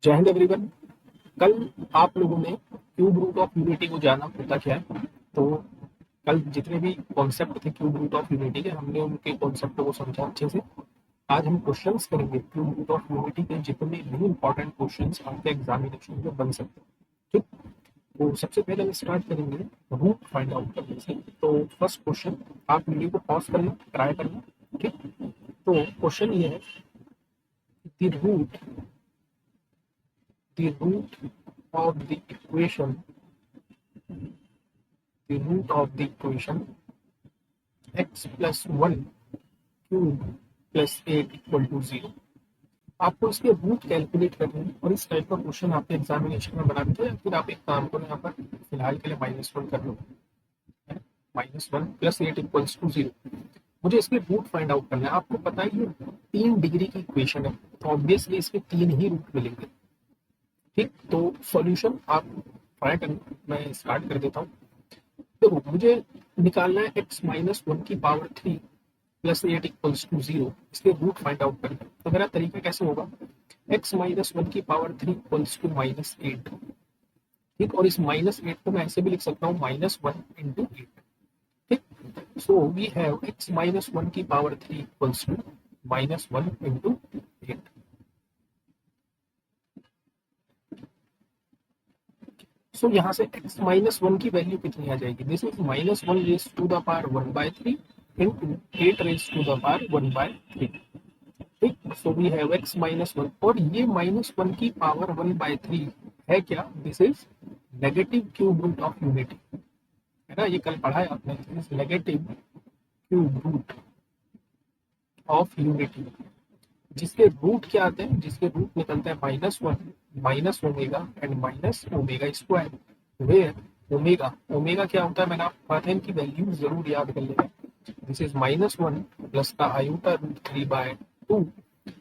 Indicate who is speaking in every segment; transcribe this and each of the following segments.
Speaker 1: जय हिंद एवरीवन। कल आप लोगों ने क्यूब रूट ऑफ यूनिटी को जाना होता क्या है। तो कल जितने भी कॉन्सेप्ट थे क्यूब रूट ऑफ यूनिटी के, हमने उनके कॉन्सेप्ट को समझा अच्छे से। आज हम क्वेश्चंस करेंगे क्यूब रूट ऑफ यूनिटी के, जितने भी इंपॉर्टेंट क्वेश्चंस आपके एग्जामिनेशन में बन सकते हैं। ठीक, तो सबसे पहले हम स्टार्ट करेंगे रूट फाइंड आउट करने से। तो फर्स्ट क्वेश्चन, आप वीडियो को पॉज करना, ट्राई करना। ठीक, तो क्वेश्चन ये है, the root the root of the equation x plus 1 cube plus 8 equal to 0। आपको इसके रूट कैलकुलेट करने हैं और इस टाइप का क्वेश्चन आपके एग्जामिनेशन में बना देते हैं। फिर आप एक काम करो, यहाँ पर फिलहाल के लिए -1 कर लो, -1 प्लस 8 इक्वल्स टू 0। मुझे इसके रूट फाइंड आउट करना है। आपको पता है ये 3 डिग्री की इक्वेशन है, तो ऑब्वियसली इसके 3 ही रूट मिलेंगे। ठीक, तो सॉल्यूशन आप ट्राई करना, मैं स्टार्ट कर देता हूँ। देखो, मुझे निकालना है x माइनस 1 की पावर 3 प्लस 8 इक्वल्स टू 0। इसके रूट फाइंड आउट करना है। तो मेरा तरीका कैसे होगा, x माइनस 1 की पावर 3 इक्वल्स टू -8। ठीक, और इस -8 को मैं ऐसे भी लिख सकता हूँ -1 इंटू 8। ठीक, so we have x minus 1 की power 3 equals to -1 into 8। So यहाँ से x माइनस 1 की वैल्यू कितनी आ जाएगी, this is -1 raise to the power 1/3 into 8 raise to the power 1/3। ठीक, so we have x minus 1, और ये -1 की पावर 1/3 है क्या, this is negative cube root of unity, है ना। ये कल पढ़ा है आपने, negative cube root of unity, जिसके रूट क्या आते हैं, जिसके रूट निकलते हैं -1 minus omega and minus omega square, where omega omega क्या होता है, मैंने आपको बताया, इनकी वैल्यू जरूर याद कर लेना। दिस इज -1 प्लस का आयोटा रूट 3/2,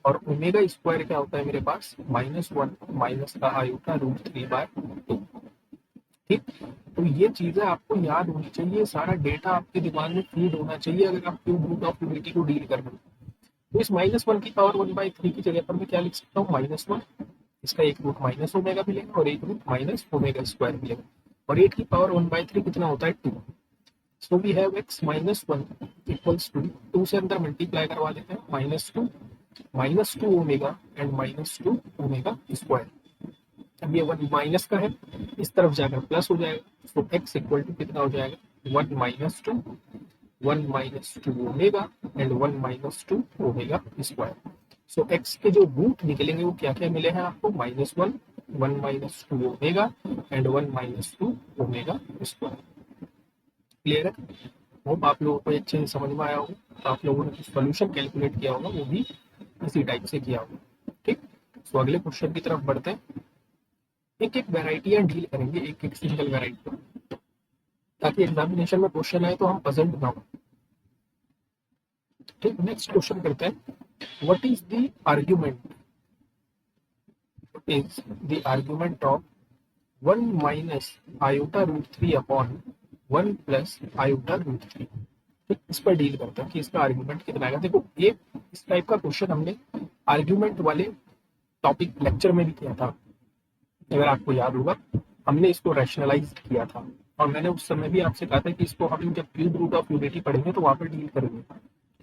Speaker 1: और ओमेगा स्क्वायर क्या होता है मेरे पास, -1 माइनस का आयोटा रूट 3/2। ठीक, तो ये चीजें आपको याद होनी चाहिए, सारा डेटा आपके दिमाग में फीड होना चाहिए अगर आप क्यूब रूट ऑफ यूनिटी को डील करना। तो इस -1 की पावर 1/3 की जगह पर मैं क्या लिख सकता हूँ, -1, इसका एक रूट माइनस ओमेगा मिलेगा और एक रूट माइनस ओमेगा स्क्वायर मिलेगा, और 8 की पावर 1/3 कितना होता है, 2। So we have x minus 1 equals to 2 से अंदर मल्टीप्लाई करवा देते हैं, -2 ओमेगा एंड -2 ओमेगा स्क्वायर। अब ये 1 माइनस का है, इस तरफ जाकर प्लस हो जाएगा। सो x इक्वल टू कितना हो जाएगा, 1 - 2 omega and 1 - 2 omega square. So x के जो रूट निकलेंगे वो क्या क्या मिले हैं आपको, -1, 1 - 2 omega and 1 - 2 omega square. Clear है? होप आप लोगों को अच्छे से समझ में आया होगा। आप लोगों ने सॉल्यूशन कैलकुलेट किया होगा वो भी इसी टाइप से किया होगा। ठीक, तो अगले क्वेश्चन की तरफ बढ़ते हैं। एक एक वेराइटियां डील करेंगे, एक एक सिंगल वेराइटी, ताकि एग्जामिनेशन में क्वेश्चन आए तो हम पजल्ड ना हो। ठीक, नेक्स्ट क्वेश्चन करते हैं, what is the argument of 1 minus iota root 3 upon 1 plus iota root 3। ठीक, इस पर डील करते हैं कि इसका आर्ग्यूमेंट कितना आएगा। देखो, ये इस टाइप का क्वेश्चन हमने आर्ग्यूमेंट वाले टॉपिक लेक्चर में भी किया था, अगर आपको याद होगा। हमने इसको रैशनलाइज किया था, और मैंने उस समय भी आपसे कहा था कि इसको हम जब क्यूब रूट ऑफ यूनिटी पढ़ेंगे तो वहां पर डील करेंगे।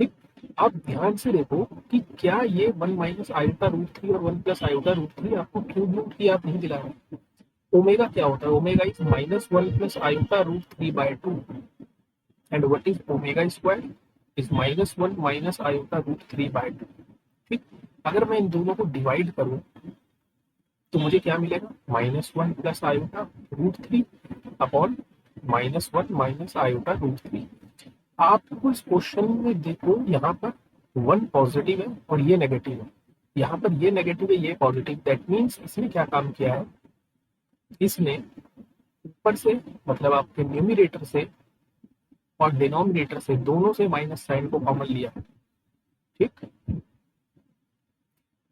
Speaker 1: ठीक, आप ध्यान से देखो कि क्या ये 1 माइनस आयोटा रूट 3 और 1 प्लस आयोटा रूट 3 आपको क्यूब रूट की याद नहीं दिला रहा। ओमेगा क्या होता है, omega is -1 plus iota root 3/2, and what is omega square is -1 minus iota root 3/2। ठीक, अगर मैं इन दोनों को डिवाइड करूं तो मुझे क्या मिलेगा, -1 plus iota root 3 upon -1 minus iota root 3। आपको इस क्वेश्चन में देखो, यहाँ पर 1 पॉजिटिव है और ये नेगेटिव है, यहाँ पर ये नेगेटिव है ये पॉजिटिव। दैट मीन्स इसने क्या काम किया है, इसने ऊपर से मतलब आपके न्यूमिरेटर से और डिनोमिनेटर से दोनों से माइनस साइन को कॉमन लिया। ठीक,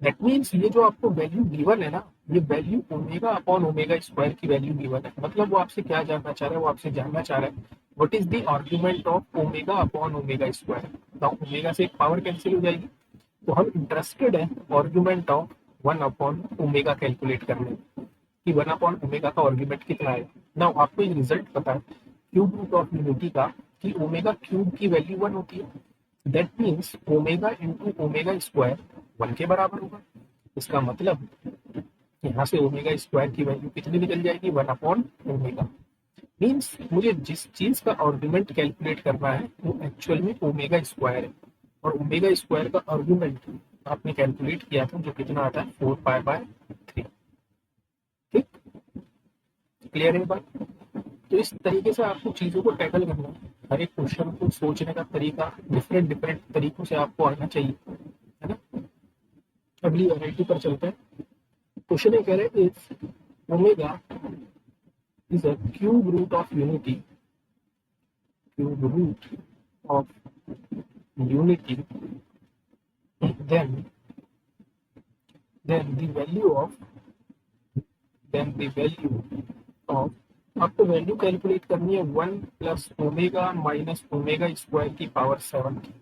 Speaker 1: दैट मीन्स ये जो आपको वैल्यू गिवन है ना, ये value omega upon omega square की वैल्यू गिवन है। मतलब वो आपसे क्या जानना चाह रहा है, वो आपसे जानना चाह रहा है what is the argument of omega upon omega square. Now omega से एक पावर कैंसिल हो जाएगी, तो हम इंटरेस्टेड है argument of one upon omega calculate करने में कि वन अपॉन ओमेगा का आर्ग्यूमेंट कितना है। नाउ आपको एक रिजल्ट पता है क्यूब रूट ऑफ यूनिटी का कि ओमेगा क्यूब की वैल्यू 1 होती है। That means omega into omega square 1 के बराबर होगा। इसका मतलब यहाँ से ओमेगा स्क्वायर की वैल्यू कितनी निकल जाएगी, 1 अपॉन ओमेगा। मीन्स मुझे जिस चीज का आर्ग्यूमेंट कैलकुलेट करना है वो एक्चुअल में ओमेगा स्क्वायर है, और ओमेगा स्क्वायर का आर्ग्यूमेंट आपने कैलकुलेट किया था जो कितना आता है 4π/3। ठीक, क्लियर है बात। तो इस तरीके से आपको चीजों को टैकल करना है। हर एक क्वेश्चन को सोचने का तरीका डिफरेंट डिफरेंट तरीकों से आपको आना चाहिए, है ना। अगली वैरायटी पर चलते हैं। क्वेश्चन ये कह रहे हैं if omega is a cube root of unity, cube root of unity, then the value of आपको वैल्यू कैलकुलेट करनी है 1 plus omega minus omega square की पावर 7 की।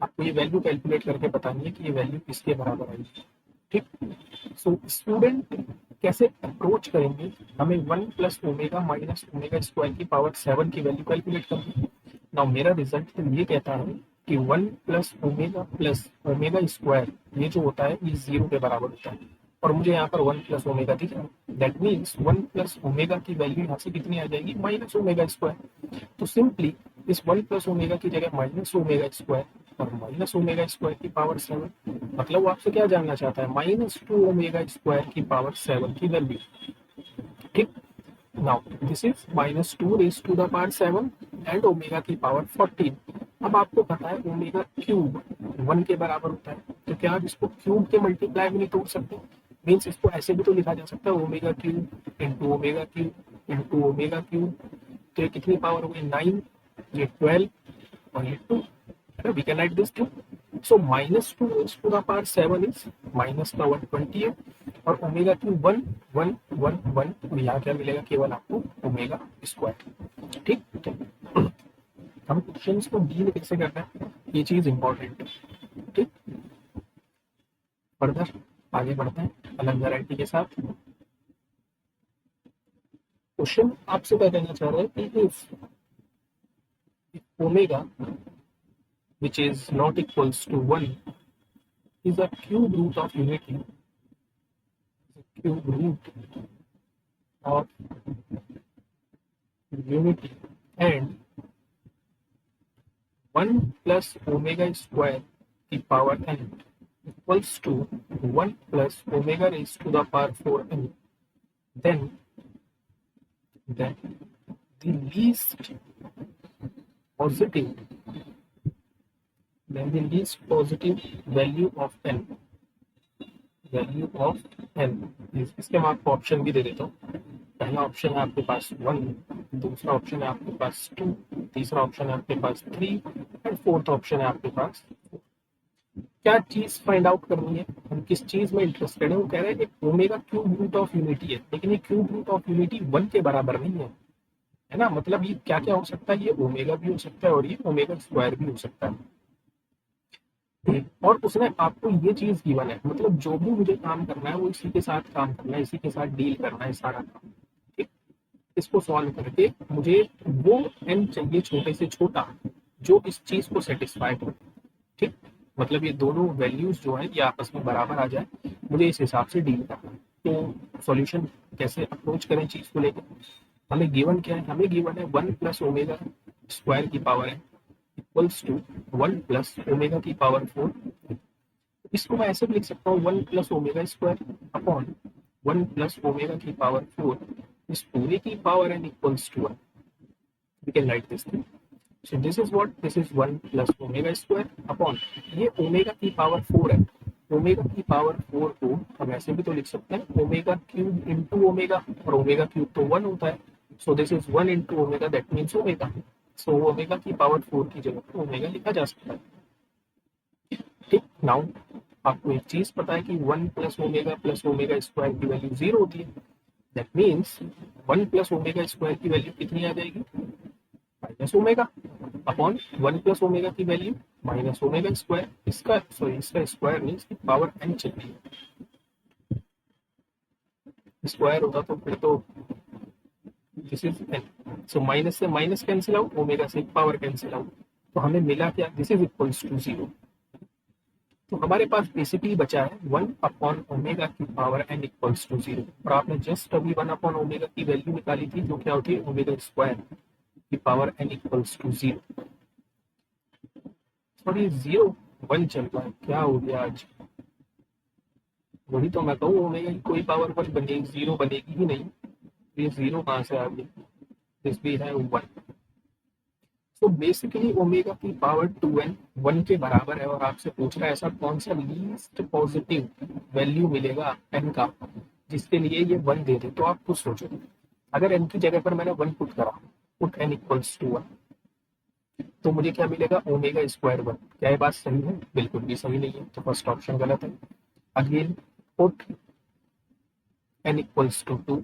Speaker 1: आपको ये वैल्यू कैलकुलेट करके बतानी है कि ये वैल्यू किसके बराबर आएगी। ठीक, सो स्टूडेंट कैसे अप्रोच करेंगे, हमें 1 plus omega minus omega square की पावर 7 की वैल्यू कैलकुलेट करनी है। नाउ मेरा रिजल्ट ये कहता है कि 1 प्लस ओमेगा स्क्वायर ये जो होता है ये 0 के बराबर होता है, और मुझे यहाँ पर 1 प्लस ओमेगा दिख रहा है। दैट मीन्स 1 प्लस ओमेगा की वैल्यू यहाँ से कितनी आ जाएगी, माइनस ओमेगा स्क्वायर। तो सिंपली इस 1 प्लस ओमेगा की जगह माइनस ओमेगा स्क्वायर और माइनस ओमेगा स्क्वायर की पावर 7, मतलब वो आपसे क्या जानना चाहता है, -2 ओमेगा स्क्वायर की पावर 7 की वैल्यू। ठीक, now this is -2 raise to the power 7 and omega की पावर 14। अब आपको पता है ओमेगा क्यूब 1 के बराबर होता है, तो क्या आप इसको क्यूब के मल्टीप्लाई में नहीं तोड़ सकते। मीन्स इसको ऐसे भी तो लिखा जा सकता है omega cube into omega cube into omega cube. तो ये कितनी पावर हो गई, 9, ये 12 और ये 2। we can write this too. So -2 raised to the power 7 is minus का 128 और ओमेगा क्यूब 1 1 1 1, तो यहाँ क्या मिलेगा, केवल आपको ओमेगा स्क्वायर। ठीक, हम क्वेश्चंस को डील कैसे करना है ये चीज इंपॉर्टेंट है। ठीक, फर्दर आगे बढ़ते हैं अलग वैरायटी के साथ। क्वेश्चन आपसे क्या कहना चाह रहा है कि if omega which is not equals to 1 is a cube root of unity, cube root of unity and 1 plus omega square की power n equals to 1 plus omega raised to the power 4n, then the least positive value of n is, इसके मैं आपको option भी दे देता हूँ। पहला option है आपके पास 1, दूसरा ऑप्शन है आपके पास 2, तीसरा ऑप्शन है आपके पास 3 और फोर्थ ऑप्शन है आपके पास 4। क्या चीज फाइंड आउट करनी है, हम किस चीज में इंटरेस्टेड है। वो कह रहे हैं एक omega cube root of unity है, लेकिन ये क्यूब रूट ऑफ यूनिटी 1 के बराबर नहीं है ना। मतलब ये क्या क्या हो सकता है, ये ओमेगा भी हो सकता है और ये ओमेगा स्क्वायर भी हो सकता है। और उसने आपको ये चीज गिवन है, मतलब जो भी मुझे काम करना है वो इसी के साथ काम करना है, इसी के साथ डील करना है सारा काम। ठीक, इसको सॉल्व करके मुझे वो n चाहिए छोटे से छोटा जो इस चीज को सेटिस्फाई करे। ठीक, मतलब ये दोनों वैल्यूज जो है ये आपस में बराबर आ जाए, मुझे इस हिसाब से डील करना है। तो सॉल्यूशन कैसे अप्रोच करें चीज को लेकर, हमें गिवन क्या है, हमें गिवन है 1 प्लस ओमेगा स्क्वायर की पावर है इक्वल्स टू 1 प्लस ओमेगा की पावर 4। इसको मैं ऐसे भी लिख सकता हूँ 1 plus omega square upon 1 plus omega की पावर 4 इस पूरे की पावर n equals to 1। We can write this thing. So this is what, this is 1 plus omega square upon ये ओमेगा की पावर 4 है। ओमेगा की पावर 4 को हम ऐसे भी तो लिख सकते हैं ओमेगा क्यूब इंटू ओमेगा, और ओमेगा क्यूब तो 1 होता है। सो this is 1 into omega, that means omega. So omega की पावर 4 की जगह पर ओमेगा लिखा जा सकता है। ठीक, नाउ आपको एक चीज पता है कि 1 प्लस ओमेगा स्क्वायर की वैल्यू 0 होती है। That means 1 plus omega square की वैल्यू कितनी आ जाएगी, minus omega upon 1 plus omega की वैल्यू माइनस ओमेगा स्क्वायर। इसका स्क्वायर मीन्स पावर n चल रही है, स्क्वायर होता तो फिर तो this is an, so minus से माइनस कैंसिल आउट, ओमेगा से पावर कैंसिल आउट, तो हमें मिला क्या, दिस इज इक्वल्स टू 0। तो हमारे पास बेसिकली बचा है 1 अपॉन ओमेगा की पावर एन इक्वल्स टू 0, और आपने जस्ट अभी 1 अपॉन ओमेगा की वैल्यू निकाली थी जो क्या होती है ओमेगा स्क्वायर की पावर एन इक्वल्स टू 0। और ये 0 1 चल रहा है, क्या हो गया आज, वही तो मैं कहूँ ओमेगा की कोई पावर 1 बनेगी, 0 बनेगी ही नहीं, तो ये 0 कहाँ से आ गई, दिस भी है 1। सो बेसिकली ओमेगा की पावर 2n 1 के बराबर है, और आपसे पूछ रहा है ऐसा कौन सा लीस्ट पॉजिटिव वैल्यू मिलेगा n का जिसके लिए ये 1 दे दे। तो आप खुद सोचो, अगर n की जगह पर मैंने 1 पुट करा, पुट n इक्वल्स टू 1, तो मुझे क्या मिलेगा ओमेगा स्क्वायर 1। क्या ये बात सही है, बिल्कुल भी सही नहीं है, तो फर्स्ट ऑप्शन गलत है। Again put n equals to 2,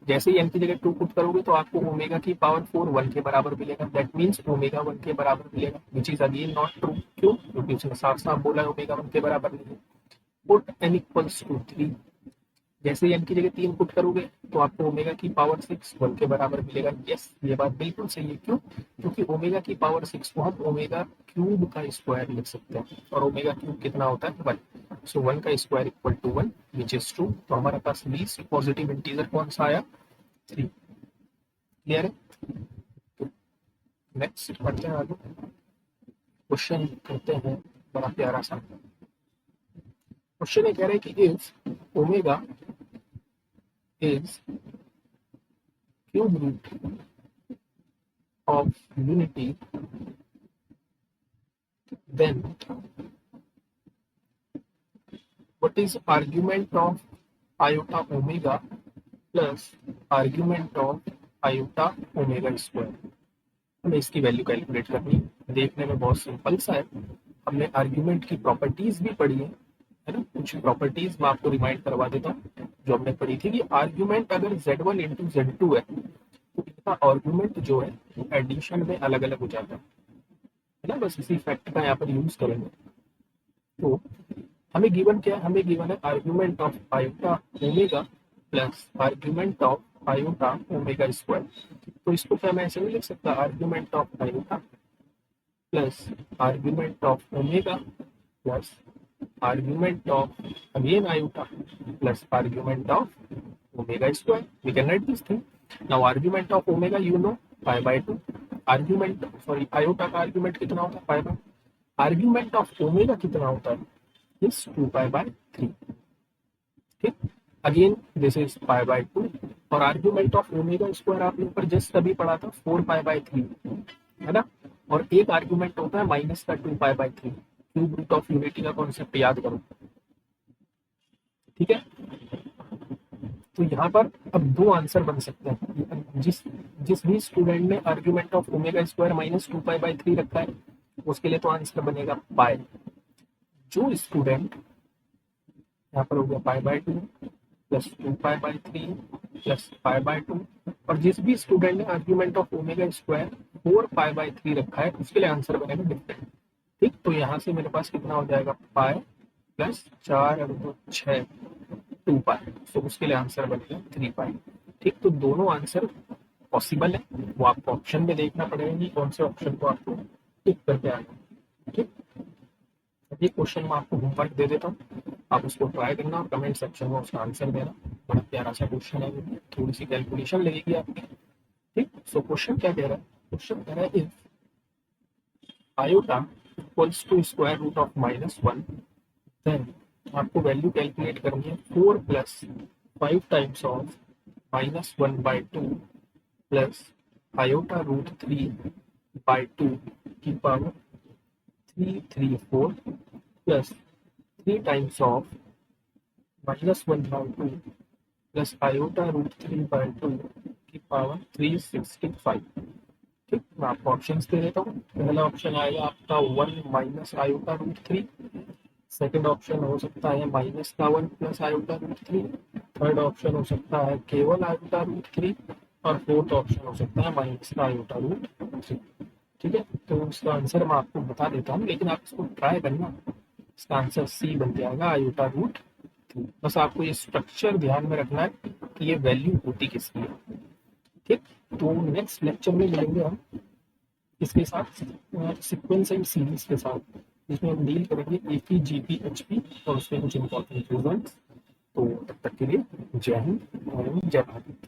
Speaker 1: जैसे ही n की जगह 2 पुट करोगे तो आपको ओमेगा की पावर 4 1 के बराबर मिलेगा, दैट मीन्स ओमेगा 1 के बराबर मिलेगा, which is again not true. क्यों, क्योंकि उसने साफ साफ बोला है ओमेगा 1 के बराबर नहीं है। पुट n इक्वल्स टू 3, जैसे ही n की जगह 3 पुट करोगे तो आपको ओमेगा की पावर 6 1 के बराबर मिलेगा। यस, ये बात बिल्कुल सही है। क्यों, क्योंकि ओमेगा की पावर 6 को हम ओमेगा क्यूब का स्क्वायर लिख सकते हैं, और ओमेगा क्यूब कितना होता है 1, सो 1 का square equal to 1 which is true. तो हमारे पास लीस्ट पॉजिटिव इंटीजर कौन सा आया, 3। क्लियर है, तो नेक्स्ट बढ़ते हैं आगे, क्वेश्चन करते हैं बड़ा प्यारा सा क्वेश्चन। ये कह रहे हैं कि if omega is cube root of unity, then what is argument of iota omega plus argument of iota omega square। हमें इसकी वैल्यू कैलकुलेट करनी है, देखने में बहुत सिंपल सा है। हमने आर्ग्यूमेंट की प्रॉपर्टीज भी पढ़ी है ना, कुछ प्रॉपर्टीज मैं आपको रिमाइंड करवा देता हूँ जो हमने पढ़ी थी कि आर्ग्यूमेंट अगर z1 इंटू z2 है तो इसका आर्ग्यूमेंट जो है एडिशन में अलग अलग हो जाता है ना, बस इसी फैक्ट का यहाँ पर यूज करेंगे। तो हमें गिवन क्या है, हमें गिवन है argument of iota omega plus argument of iota omega square. तो इसको क्या मैं ऐसे नहीं लिख सकता, argument of iota plus argument of omega plus argument of again iota plus argument of omega square, we can write this thing. Now argument of omega you know pi by 2, argument sorry iota का argument कितना होता है pi by, argument of omega कितना होता है इस 2 pi by 3, ठीक। Again this is pi by 2, और argument of omega square आपने ऊपर जस्ट अभी पढ़ा था 4 pi by 3 है ना, और एक argument होता है माइनस का 2 pi by 3, cube root of unity का कॉन्सेप्ट याद करो, ठीक है। तो यहाँ पर अब दो आंसर बन सकते हैं, जिस भी स्टूडेंट ने argument of omega square minus 2 pi by 3 रखा है उसके लिए तो आंसर बनेगा पाई। जो स्टूडेंट यहाँ पर हो गया pi by 2 plus 2 pi by 3 plus pi by 2, और जिस भी स्टूडेंट ने argument of omega square 4 pi by 3 रखा है उसके लिए आंसर बनेगा डिफरेंट, ठीक। तो यहाँ से मेरे पास कितना हो जाएगा पाई प्लस 4 और 2 6 2 पाई, तो उसके लिए आंसर बनेगा 3 पाई, ठीक। तो दोनों आंसर पॉसिबल है, वो आपको ऑप्शन में देखना पड़ेगा कि कौन से ऑप्शन को आपको टिक करके आना, ठीक। ये क्वेश्चन मैं आपको होमवर्क दे देता हूँ, आप उसको ट्राई करना और कमेंट सेक्शन में उसका आंसर देना। बड़ा प्यारा सा क्वेश्चन है, थोड़ी सी कैलकुलेशन लगेगी आपकी, ठीक। सो क्वेश्चन क्या कह रहा है, क्वेश्चन कह रहा है if iota equals to square root of -1 then आपको वैल्यू कैलकुलेट करनी है 4 plus 5 times of -1/2 plus iota root 3/2 की power 334 plus 3 times of -1/2 plus iota root 3/2 की पावर 365, ठीक। मैं आपको ऑप्शन दे देता हूँ। पहला ऑप्शन आएगा आपका 1 minus iota root 3, second option हो सकता है माइनस का 1 plus iota root 3, third option हो सकता है केवल आयोटा रूट 3, और फोर्थ ऑप्शन हो सकता है माइनस का आयोटा रूट 3, ठीक है। तो इसका आंसर मैं आपको बता देता हूँ, लेकिन आप इसको ट्राई करना। इसका आंसर सी बन जाएगा आयोटा रूट 3। बस आपको ये स्ट्रक्चर ध्यान में रखना है कि ये वैल्यू होती किसकी है। ठीक, तो नेक्स्ट लेक्चर में मिलेंगे हम इसके साथ सीक्वेंस एंड सीरीज के साथ, जिसमें हम डील करेंगे एपी जीपी एचपी और उसमें कुछ इंपॉर्टेंट रिजल्ट। तो तब तक के लिए जय हिंद और जय भारत।